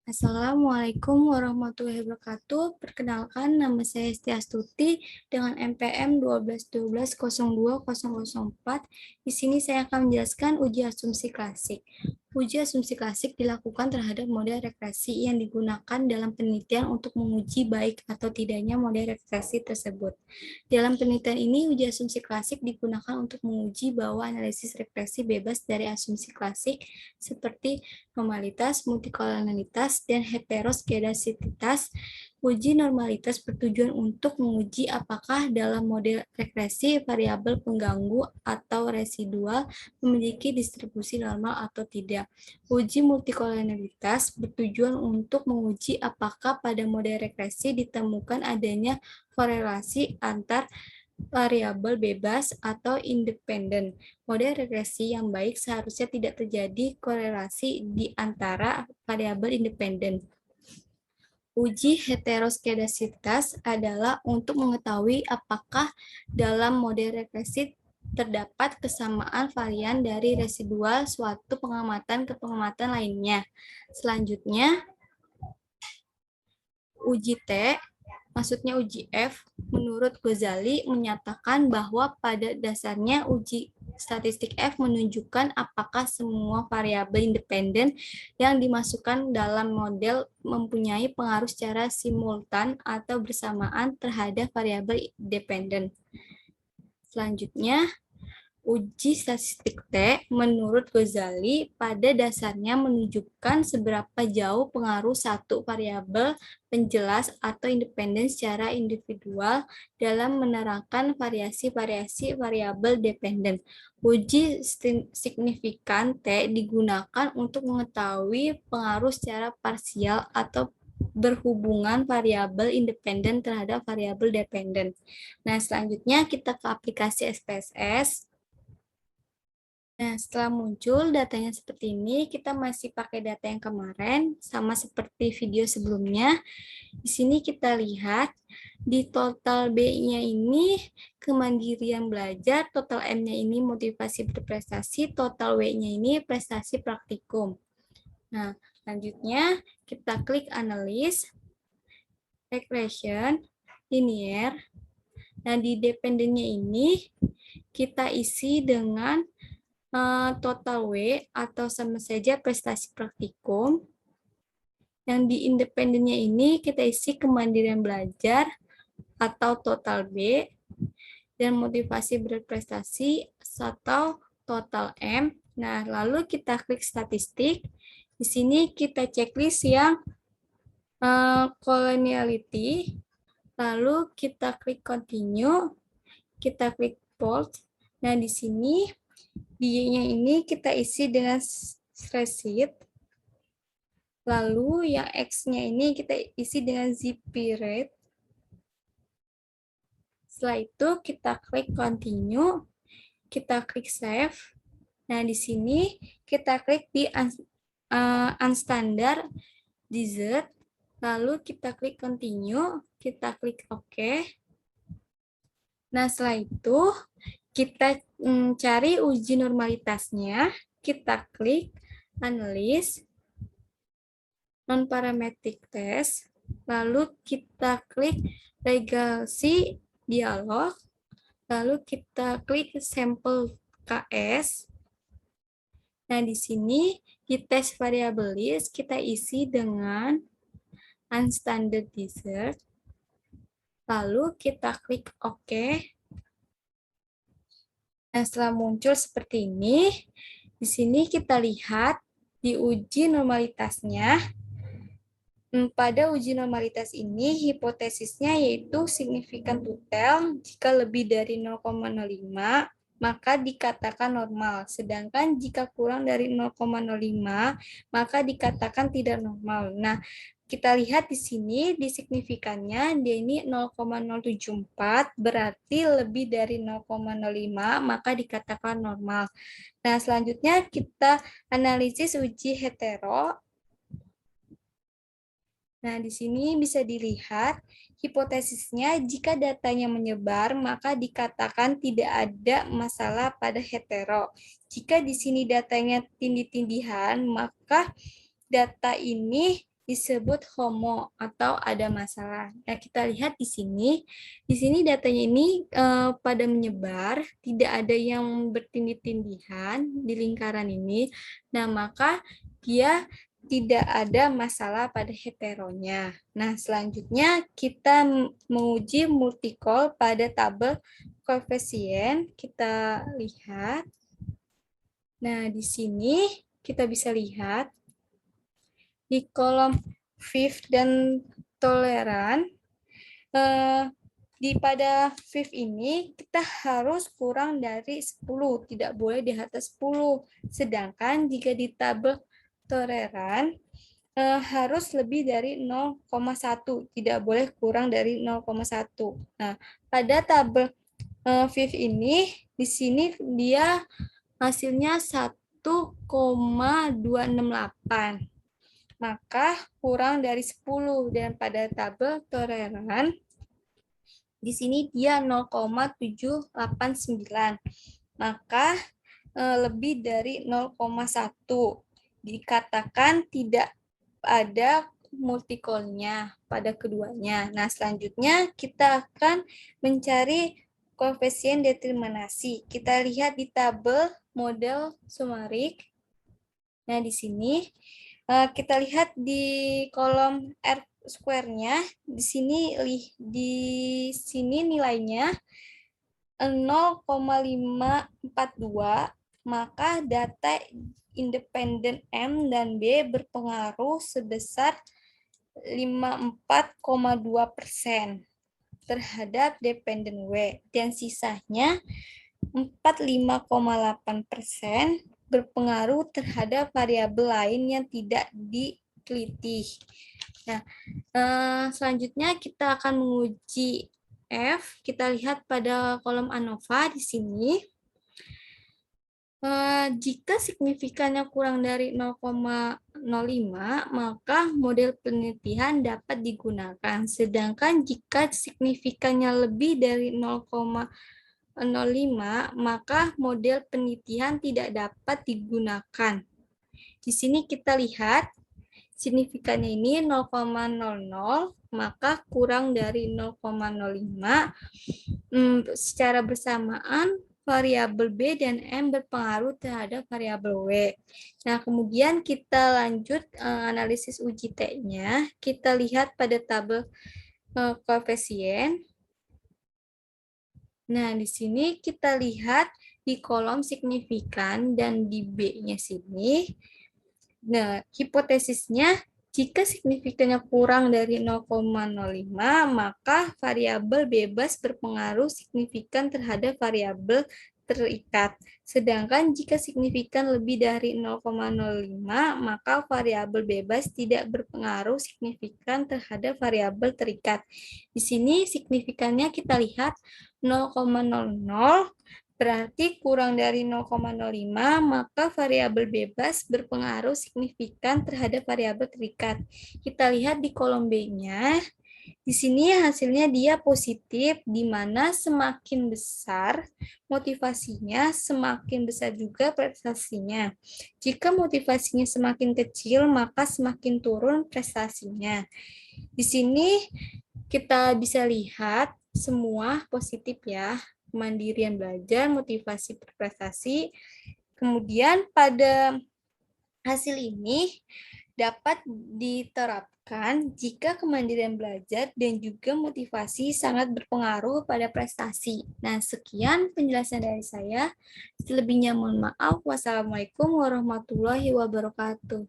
Assalamualaikum warahmatullahi wabarakatuh. Perkenalkan, nama saya Esti Astuti dengan NPM 12.12.02.004. Di sini saya akan menjelaskan uji asumsi klasik. Uji asumsi klasik dilakukan terhadap model regresi yang digunakan dalam penelitian untuk menguji baik atau tidaknya model regresi tersebut. Dalam penelitian ini, uji asumsi klasik digunakan untuk menguji bahwa analisis regresi bebas dari asumsi klasik seperti normalitas, multikolonialitas, dan heteroskedasitas. Uji normalitas bertujuan untuk menguji apakah dalam model regresi variabel pengganggu atau residual memiliki distribusi normal atau tidak. Uji multikolonialitas bertujuan untuk menguji apakah pada model regresi ditemukan adanya korelasi antar variabel bebas atau independen. Model regresi yang baik seharusnya tidak terjadi korelasi di antara variabel independen. Uji heteroskedasitas adalah untuk mengetahui apakah dalam model regresi terdapat kesamaan varian dari residual suatu pengamatan ke pengamatan lainnya. Selanjutnya, uji T, maksudnya uji F, menurut Ghazali menyatakan bahwa pada dasarnya uji statistik F menunjukkan apakah semua variabel independen yang dimasukkan dalam model mempunyai pengaruh secara simultan atau bersamaan terhadap variabel dependen. Selanjutnya, uji statistik T menurut Ghazali pada dasarnya menunjukkan seberapa jauh pengaruh satu variabel penjelas atau independen secara individual dalam menerangkan variasi-variasi variabel dependen. Uji signifikan T digunakan untuk mengetahui pengaruh secara parsial atau berhubungan variabel independen terhadap variabel dependen. Nah, selanjutnya kita ke aplikasi SPSS. Nah, setelah muncul datanya seperti ini, kita masih pakai data yang kemarin, sama seperti video sebelumnya. Di sini kita lihat, di total B-nya ini kemandirian belajar, total M-nya ini motivasi berprestasi, total W-nya ini prestasi praktikum. Nah, selanjutnya kita klik analis, regression, linear. Nah, di dependennya ini kita isi dengan total W atau sama saja prestasi praktikum. Yang di independennya ini kita isi kemandirian belajar atau total B, dan motivasi berprestasi atau total M. Nah, lalu kita klik statistik. Di sini kita checklist yang coloniality, lalu kita klik continue, kita klik bold. Nah, di sini D-nya ini kita isi dengan spreadsheet. Lalu yang X-nya ini kita isi dengan ZP rate. Setelah itu kita klik continue, kita klik save. Nah, di sini kita klik di unstandard desert. Lalu kita klik continue, kita klik OK. Nah, setelah itu kita cari uji normalitasnya, kita klik analis, non-parametric test, lalu kita klik regresi dialog, lalu kita klik sampel KS. Nah, di sini di tes variable list kita isi dengan unstandard desert, lalu kita klik OK. Nah, setelah muncul seperti ini, di sini kita lihat di uji normalitasnya. Pada uji normalitas ini, hipotesisnya yaitu signifikan tutel jika lebih dari 0,05, maka dikatakan normal. Sedangkan jika kurang dari 0,05, maka dikatakan tidak normal. Nah, kita lihat di sini, di signifikannya, dia ini 0,074, berarti lebih dari 0,05, maka dikatakan normal. Nah, selanjutnya kita analisis uji hetero. Nah, di sini bisa dilihat, hipotesisnya jika datanya menyebar, maka dikatakan tidak ada masalah pada hetero. Jika di sini datanya tindih-tindihan, maka data ini disebut homo atau ada masalah. Nah, kita lihat di sini datanya ini pada menyebar, tidak ada yang bertindih-tindihan di lingkaran ini. Nah, maka dia tidak ada masalah pada heteronya. Nah, selanjutnya kita menguji multikol pada tabel koefisien. Kita lihat. Nah, di sini kita bisa lihat di kolom fifth dan toleran. Pada fifth ini kita harus kurang dari 10, tidak boleh di atas 10. Sedangkan jika di tabel toleran harus lebih dari 0,1, tidak boleh kurang dari 0,1. Nah, pada tabel fifth ini, di sini dia hasilnya 1,268. Maka kurang dari 10, dan pada tabel toleran di sini dia 0,789. Maka lebih dari 0,1. Dikatakan tidak ada multikolnya pada keduanya. Nah, selanjutnya kita akan mencari koefisien determinasi. Kita lihat di tabel model sumarik. Nah, di sini kita lihat di kolom R square-nya, di sini nilainya 0,542, maka data independen M dan B berpengaruh sebesar 54,2% terhadap dependen W, dan sisanya 45,8% berpengaruh terhadap variabel lain yang tidak diteliti. Nah, selanjutnya kita akan menguji F. Kita lihat pada kolom ANOVA di sini. Jika signifikannya kurang dari 0,05, maka model penelitian dapat digunakan. Sedangkan jika signifikannya lebih dari 0,05, maka model penelitian tidak dapat digunakan. Di sini kita lihat signifikannya ini 0,00, maka kurang dari 0,05. Secara bersamaan variabel B dan M berpengaruh terhadap variabel W. Nah, kemudian kita lanjut analisis uji T-nya. Kita lihat pada tabel koefisien. Nah, di sini kita lihat di kolom signifikan dan di B-nya sini. Nah, hipotesisnya jika signifikannya kurang dari 0,05, maka variabel bebas berpengaruh signifikan terhadap variabel terikat. Sedangkan jika signifikan lebih dari 0,05, maka variabel bebas tidak berpengaruh signifikan terhadap variabel terikat. Di sini signifikannya kita lihat 0,00, berarti kurang dari 0,05, maka variabel bebas berpengaruh signifikan terhadap variabel terikat. Kita lihat di kolom B-nya. Di sini hasilnya dia positif, di mana semakin besar motivasinya, semakin besar juga prestasinya. Jika motivasinya semakin kecil, maka semakin turun prestasinya. Di sini kita bisa lihat semua positif ya. Kemandirian belajar, motivasi berprestasi. Kemudian pada hasil ini dapat diterapkan jika kemandirian belajar dan juga motivasi sangat berpengaruh pada prestasi. Nah, sekian penjelasan dari saya. Selebihnya mohon maaf. Wassalamualaikum warahmatullahi wabarakatuh.